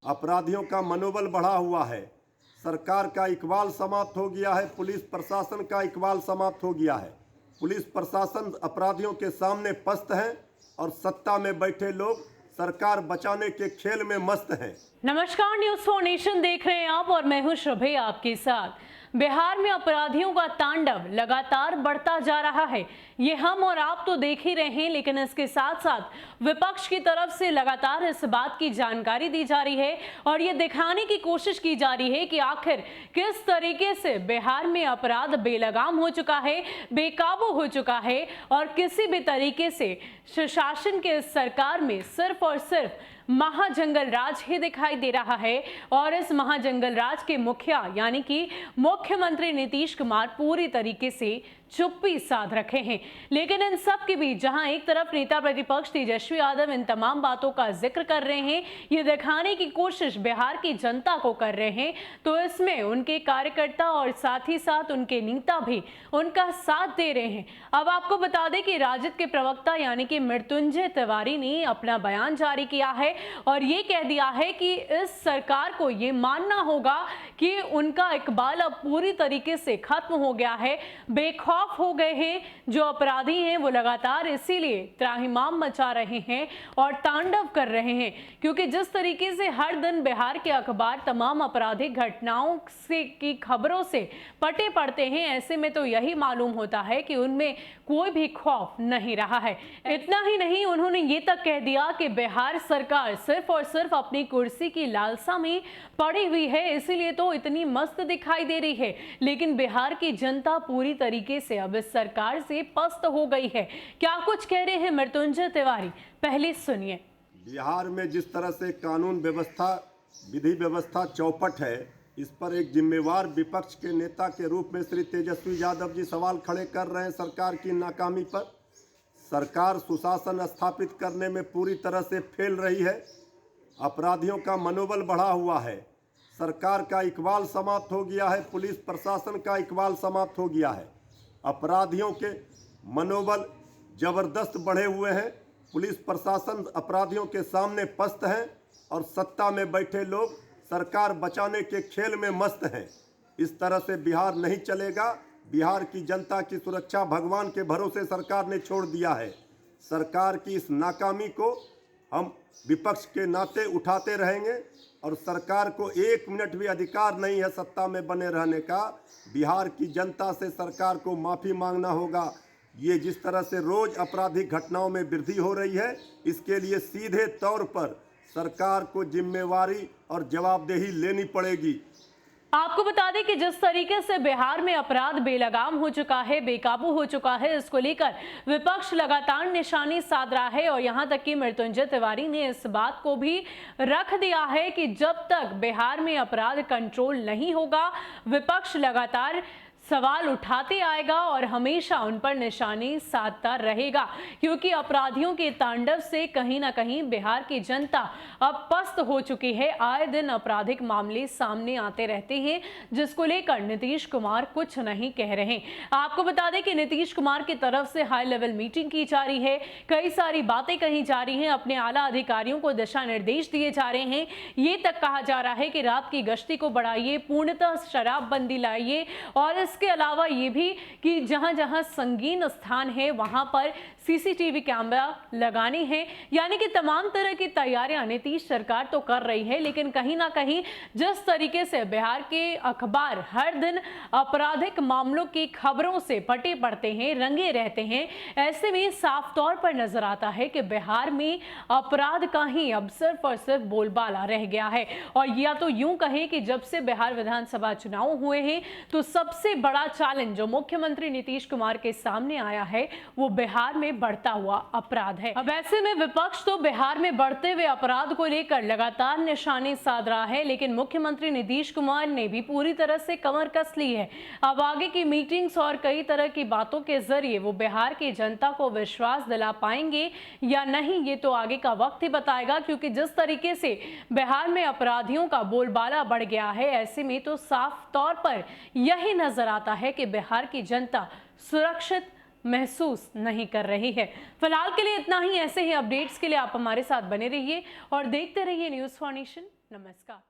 अपराधियों का मनोबल बढ़ा हुआ है। सरकार का इकबाल समाप्त हो गया है। पुलिस प्रशासन का इकबाल समाप्त हो गया है। पुलिस प्रशासन अपराधियों के सामने पस्त है और सत्ता में बैठे लोग सरकार बचाने के खेल में मस्त हैं। नमस्कार, न्यूज़ फॉर नेशन देख रहे हैं आप और मैं हूं श्रभे आपके साथ। बिहार में अपराधियों का तांडव लगातार बढ़ता जा रहा है। ये हम और आप तो देख ही रहे हैं, लेकिन इसके साथ साथ विपक्ष की तरफ से लगातार इस बात की जानकारी दी जा रही है और ये दिखाने की कोशिश की जा रही है कि आखिर किस तरीके से बिहार में अपराध बेलगाम हो चुका है, बेकाबू हो चुका है और किसी भी तरीके से शासन के सरकार में सिर्फ और सिर्फ महाजंगल राज ही दिखाई दे रहा है। और इस महाजंगल राज के मुखिया यानी कि मुख्यमंत्री नीतीश कुमार पूरी तरीके से चुप्पी साध रखे हैं। लेकिन इन सब के बीच जहां एक तरफ नेता प्रतिपक्ष तेजस्वी यादव इन तमाम बातों का जिक्र कर रहे हैं, ये दिखाने की कोशिश बिहार की जनता को कर रहे हैं, तो इसमें उनके कार्यकर्ता और साथ ही साथ उनके नेता भी उनका साथ दे रहे हैं। अब आपको बता दें कि राजद के प्रवक्ता यानी कि मृत्युंजय तिवारी ने अपना बयान जारी किया है और ये कह दिया है कि इस सरकार को ये मानना होगा कि उनका इकबाल अब पूरी तरीके से खत्म हो गया है, बेखौफ हो गए हैं। जो अपराधी हैं वो लगातार इसीलिए त्राहिमाम मचा रहे हैं और तांडव कर रहे हैं, क्योंकि जिस तरीके से हर दिन बिहार के अखबार तमाम आपराधिक घटनाओं से की खबरों से पटे पड़ते हैं, ऐसे में तो यही मालूम होता है कि उनमें कोई भी खौफ नहीं रहा है। इतना ही नहीं, उन्होंने ये तक कह दिया कि बिहार सरकार सिर्फ और सिर्फ अपनी कुर्सी की लालसा में पड़ी हुई है, इसीलिए तो इतनी मस्त दिखाई दे रही है। लेकिन बिहार की जनता पूरी तरीके से अब इस सरकार से पस्त हो गई है। क्या कुछ कह रहे हैं मृत्युंजय तिवारी, पहले सुनिए। बिहार में जिस तरह से कानून व्यवस्था, विधि व्यवस्था चौपट है, इस पर एक जिम्मेवार विपक्ष के नेता के रूप में श्री तेजस्वी यादव जी सवाल खड़े कर रहे हैं सरकार की नाकामी पर। सरकार सुशासन स्थापित करने में पूरी तरह से फेल रही है। अपराधियों का मनोबल बढ़ा हुआ है। सरकार का इकबाल समाप्त हो गया है। पुलिस प्रशासन का इकबाल समाप्त हो गया है। अपराधियों के मनोबल जबरदस्त बढ़े हुए हैं। पुलिस प्रशासन अपराधियों के सामने पस्त है और सत्ता में बैठे लोग सरकार बचाने के खेल में मस्त हैं। इस तरह से बिहार नहीं चलेगा। बिहार की जनता की सुरक्षा भगवान के भरोसे सरकार ने छोड़ दिया है। सरकार की इस नाकामी को हम विपक्ष के नाते उठाते रहेंगे और सरकार को एक मिनट भी अधिकार नहीं है सत्ता में बने रहने का। बिहार की जनता से सरकार को माफ़ी मांगना होगा। ये जिस तरह से रोज़ आपराधिक घटनाओं में वृद्धि हो रही है, इसके लिए सीधे तौर पर सरकार को जिम्मेवारी और जवाबदेही लेनी पड़ेगी। आपको बता दें कि जिस तरीके से बिहार में अपराध बेलगाम हो चुका है, बेकाबू हो चुका है, इसको लेकर विपक्ष लगातार निशानी साध रहा है और यहां तक कि मृत्युंजय तिवारी ने इस बात को भी रख दिया है कि जब तक बिहार में अपराध कंट्रोल नहीं होगा, विपक्ष लगातार सवाल उठाते आएगा और हमेशा उन पर निशानी साधता रहेगा, क्योंकि अपराधियों के तांडव से कहीं ना कहीं बिहार की जनता अब पस्त हो चुकी है। आए दिन आपराधिक मामले सामने आते रहते हैं, जिसको लेकर नीतीश कुमार कुछ नहीं कह रहे। आपको बता दें कि नीतीश कुमार की तरफ से हाई लेवल मीटिंग की जा रही है, कई सारी बातें कही जा रही हैं, अपने आला अधिकारियों को दिशा निर्देश दिए जा रहे हैं। ये तक कहा जा रहा है कि रात की गश्ती को बढ़ाइए, पूर्णतः शराबबंदी लाइए और इसके अलावा ये भी कि जहां जहां संगीन स्थान है वहां पर सीसीटीवी कैमरा लगाने हैं। यानी कि तमाम तरह की तैयारियां नीतीश सरकार तो कर रही है, लेकिन कहीं ना कहीं जिस तरीके से बिहार के अखबार हर दिन आपराधिक मामलों की खबरों से पटे पड़ते हैं, रंगे रहते हैं, ऐसे में साफ तौर पर नजर आता है कि बिहार में अपराध का ही अब सिर्फ और सिर्फ बोलबाला रह गया है। और या तो यूं कहें कि जब से बिहार विधानसभा चुनाव हुए हैं, तो सबसे बड़ा चैलेंज जो मुख्यमंत्री नीतीश कुमार के सामने आया है वो बिहार में बढ़ता हुआ अपराध है। अब ऐसे में विपक्ष तो बिहार में बढ़ते हुए अपराध को लेकर लगातार निशाने साध रहा है, लेकिन मुख्यमंत्री नीतीश कुमार ने भी पूरी तरह से कमर कस ली है। अब आगे की मीटिंग्स और कई तरह की बातों के जरिए वो बिहार की जनता को विश्वास दिला पाएंगे या नहीं, ये तो आगे का वक्त ही बताएगा, क्योंकि जिस तरीके से बिहार में अपराधियों का बोलबाला बढ़ गया है, ऐसे में तो साफ तौर पर यही नजर आता है कि बिहार की जनता सुरक्षित महसूस नहीं कर रही है। फिलहाल के लिए इतना ही। ऐसे ही अपडेट्स के लिए आप हमारे साथ बने रहिए और देखते रहिए न्यूज़ फॉर नेशन। नमस्कार।